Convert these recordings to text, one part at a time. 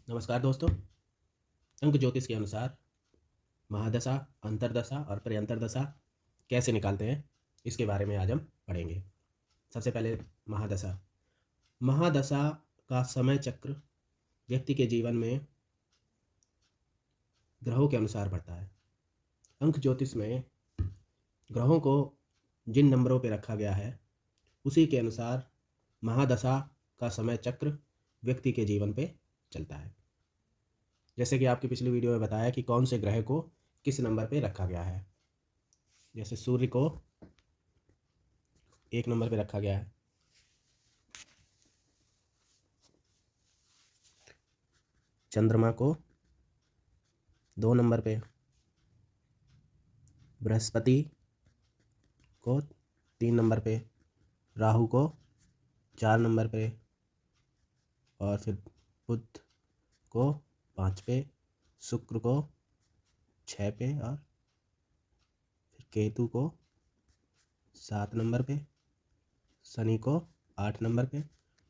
नमस्कार दोस्तों। अंक ज्योतिष के अनुसार महादशा, अंतरदशा और प्रयंतरदशा कैसे निकालते हैं, इसके बारे में आज हम पढ़ेंगे। सबसे पहले महादशा। महादशा का समय चक्र व्यक्ति के जीवन में ग्रहों के अनुसार बढ़ता है। अंक ज्योतिष में ग्रहों को जिन नंबरों पर रखा गया है उसी के अनुसार महादशा का समय चक्र व्यक्ति के जीवन पे चलता है। जैसे कि आपकी पिछली वीडियो में बताया कि कौन से ग्रह को किस नंबर पे रखा गया है। जैसे सूर्य को 1 नंबर पे रखा गया है, चंद्रमा को 2 नंबर पे, बृहस्पति को 3 नंबर पे, राहु को 4 नंबर पे, और फिर बुध को 5 पे, शुक्र को 6 पे, और फिर केतु को 7 नंबर पे, शनि को 8 नंबर पे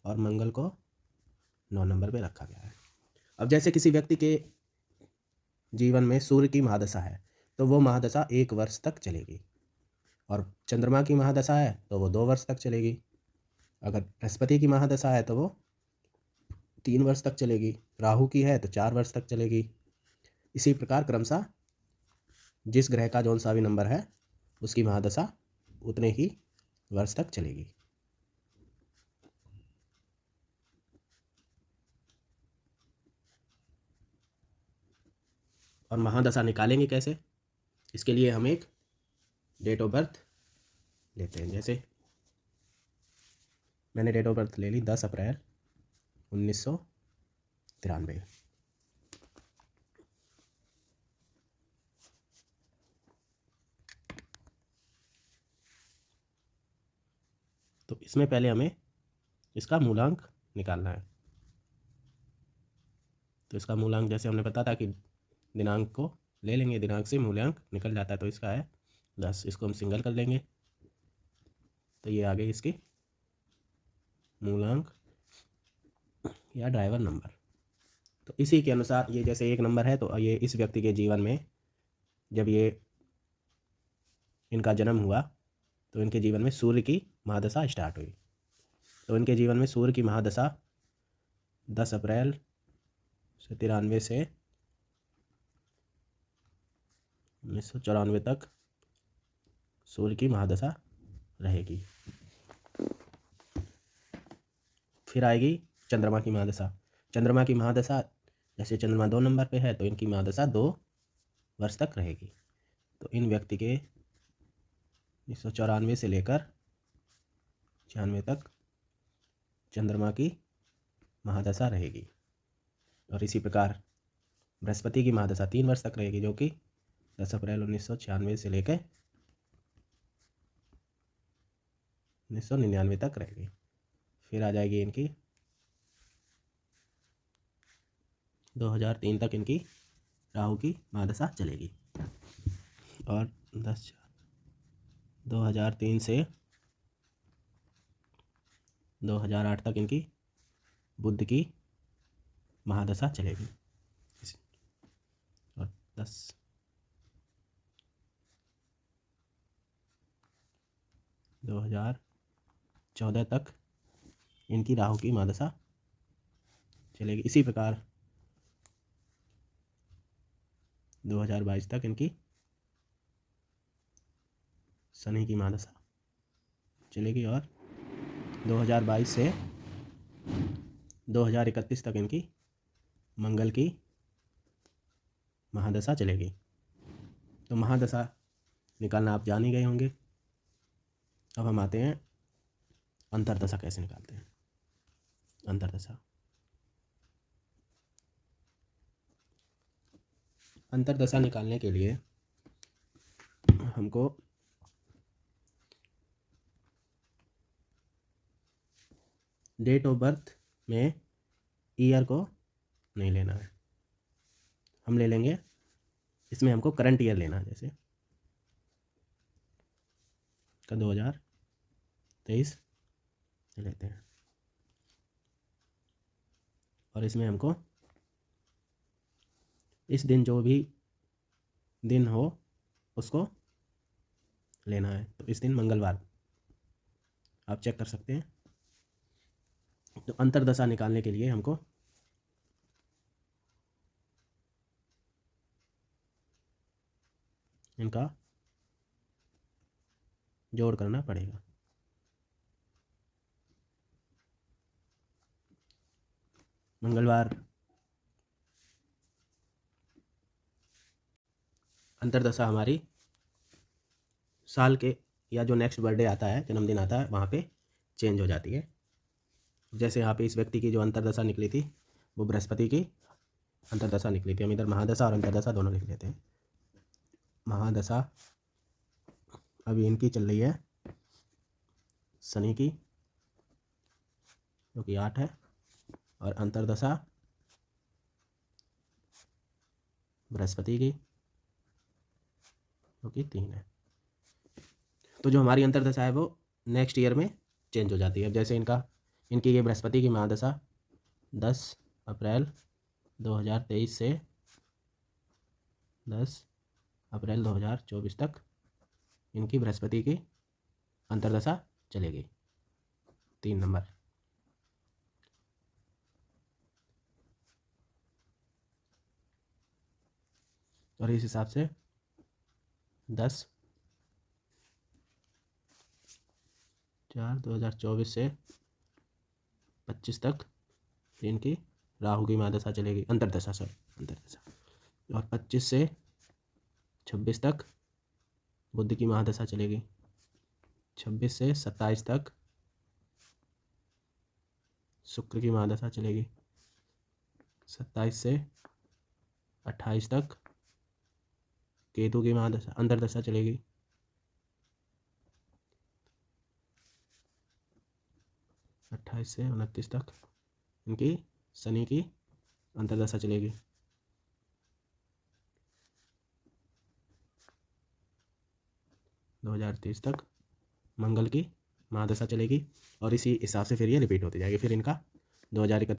और मंगल को 9 नंबर पे रखा गया है। अब जैसे किसी व्यक्ति के जीवन में सूर्य की महादशा है तो वो महादशा 1 वर्ष तक चलेगी, और चंद्रमा की महादशा है तो वो 2 वर्ष तक चलेगी। अगर बृहस्पति की महादशा है तो वो 3 वर्ष तक चलेगी, राहु की है तो 4 वर्ष तक चलेगी। इसी प्रकार क्रमशः जिस ग्रह का जौन सा भी नंबर है उसकी महादशा उतने ही वर्ष तक चलेगी। और महादशा निकालेंगे कैसे, इसके लिए हम एक डेट ऑफ बर्थ लेते हैं। जैसे मैंने डेट ऑफ बर्थ ले ली 10 अप्रैल 1993। तो इसमें पहले हमें इसका मूलांक निकालना है। तो इसका मूलांक जैसे हमने पता था कि दिनांक को ले लेंगे, दिनांक से मूल्यांक निकल जाता है, तो इसका है 10। इसको हम सिंगल कर लेंगे तो ये आ गई इसकी मूलांक या ड्राइवर नंबर। तो इसी के अनुसार ये जैसे 1 नंबर है तो ये इस व्यक्ति के जीवन में जब ये इनका जन्म हुआ तो इनके जीवन में सूर्य की महादशा स्टार्ट हुई। तो इनके जीवन में सूर्य की महादशा 10 अप्रैल 93 से 1994 तक सूर्य की महादशा रहेगी। फिर आएगी चंद्रमा की महादशा। चंद्रमा की महादशा जैसे चंद्रमा 2 नंबर पे है तो इनकी महादशा 2 वर्ष तक रहेगी। तो इन व्यक्ति के 1994 से लेकर 96 तक चंद्रमा की महादशा रहेगी। और इसी प्रकार बृहस्पति की महादशा 3 वर्ष तक रहेगी, जो कि 10 अप्रैल 1996 से लेकर 1999 तक रहेगी। फिर आ जाएगी इनकी 2003 तक इनकी राहु की महादशा चलेगी। और 2003 से 2008 तक इनकी बुध की महादशा चलेगी। और 2014 तक इनकी राहु की महादशा चलेगी। इसी प्रकार 2022 तक इनकी शनि की महादशा चलेगी, और 2022 से 2031 तक इनकी मंगल की महादशा चलेगी। तो महादशा निकालना आप जान ही गए होंगे। अब हम आते हैं अंतरदशा कैसे निकालते हैं। अंतरदशा निकालने के लिए हमको डेट ऑफ बर्थ में ईयर को नहीं लेना है, हम ले लेंगे इसमें हमको करंट ईयर लेना है। जैसे का 2023 लेते हैं, और इसमें हमको इस दिन जो भी दिन हो उसको लेना है। तो इस दिन मंगलवार आप चेक कर सकते हैं। तो अंतर्दशा निकालने के लिए हमको इनका जोड़ करना पड़ेगा। मंगलवार अंतर्दशा हमारी साल के या जो नेक्स्ट बर्थडे आता है, जन्मदिन आता है, वहाँ पे चेंज हो जाती है। जैसे यहाँ पे इस व्यक्ति की जो अंतर्दशा निकली थी वो बृहस्पति की अंतर्दशा निकली थी। हम इधर महादशा और अंतर्दशा दोनों लिख लेते हैं। महादशा अभी इनकी चल रही है शनि की, जो कि 8 है, और अंतर्दशा बृहस्पति की, जो कि 3 है। तो जो हमारी अंतर्दशा है वो नेक्स्ट ईयर में चेंज हो जाती है। जैसे इनकी ये बृहस्पति की महादशा 10 अप्रैल 2023 से 10 अप्रैल 2024 तक इनकी बृहस्पति की अंतर्दशा चलेगी, 3 नंबर। और इस हिसाब से 10/4/2024 से 25 तक इनकी राहु की महादशा चलेगी, अंतर्दशा, और 25 से 26 तक बुध की महादशा चलेगी। 26 से 27 तक शुक्र की महादशा चलेगी। 27 से 28 तक केतु की महादशा अंतर्दशा चलेगी। 28 से 29 तक इनकी शनि की अंतर्दशा चलेगी। 2030 तक मंगल की महादशा चलेगी। और इसी हिसाब से फिर ये रिपीट होती जाएगी। फिर इनका 2031